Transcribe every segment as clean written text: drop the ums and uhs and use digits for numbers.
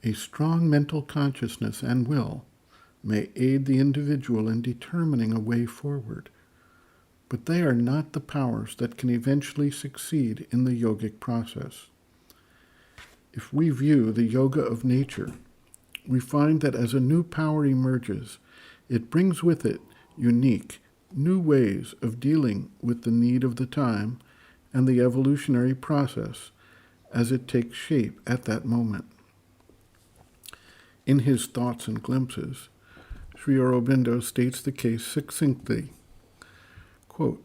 A strong mental consciousness and will may aid the individual in determining a way forward, but they are not the powers that can eventually succeed in the yogic process. If we view the yoga of nature, we find that as a new power emerges, it brings with it unique, new ways of dealing with the need of the time and the evolutionary process as it takes shape at that moment. In his Thoughts and Glimpses, Sri Aurobindo states the case succinctly. Quote,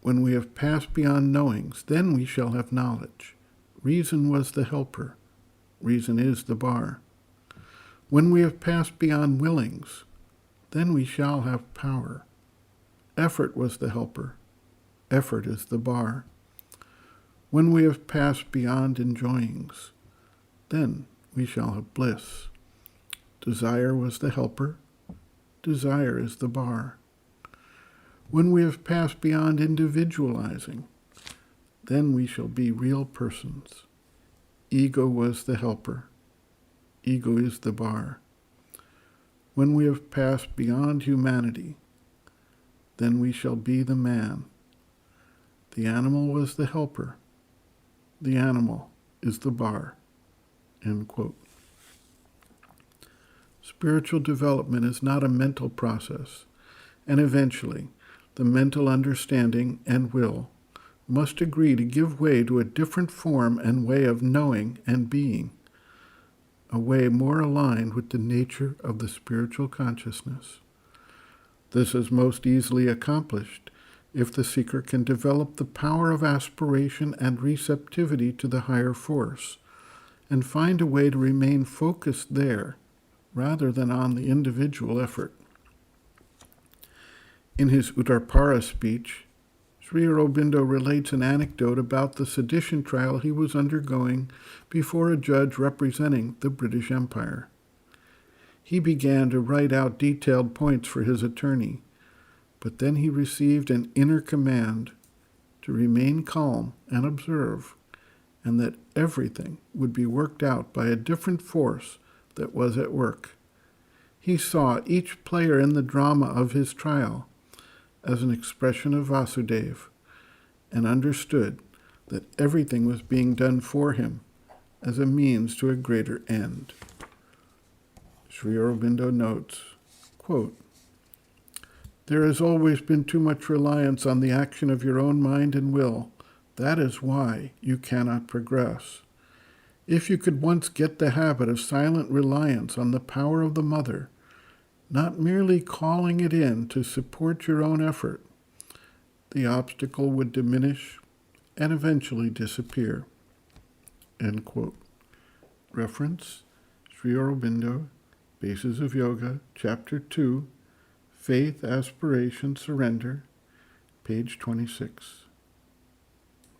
"When we have passed beyond knowings, then we shall have knowledge. Reason was the helper. Reason is the bar. When we have passed beyond willings, then we shall have power. Effort was the helper. Effort is the bar. When we have passed beyond enjoyings, then we shall have bliss. Desire was the helper. Desire is the bar. When we have passed beyond individualizing, then we shall be real persons. Ego was the helper. Ego is the bar. When we have passed beyond humanity, then we shall be the man. The animal was the helper. The animal is the bar." End quote. Spiritual development is not a mental process, and eventually the mental understanding and will must agree to give way to a different form and way of knowing and being, a way more aligned with the nature of the spiritual consciousness. This is most easily accomplished if the seeker can develop the power of aspiration and receptivity to the higher force, and find a way to remain focused there rather than on the individual effort. In his Uttarpara speech, Sri Aurobindo relates an anecdote about the sedition trial he was undergoing before a judge representing the British Empire. He began to write out detailed points for his attorney, but then he received an inner command to remain calm and observe, and that everything would be worked out by a different force that was at work. He saw each player in the drama of his trial as an expression of Vasudeva, and understood that everything was being done for him as a means to a greater end. Sri Aurobindo notes, quote, "There has always been too much reliance on the action of your own mind and will. That is why you cannot progress. If you could once get the habit of silent reliance on the power of the mother, not merely calling it in to support your own effort, the obstacle would diminish and eventually disappear." End quote. Reference, Sri Aurobindo, Bases of Yoga, Chapter 2, Faith, Aspiration, Surrender, page 26.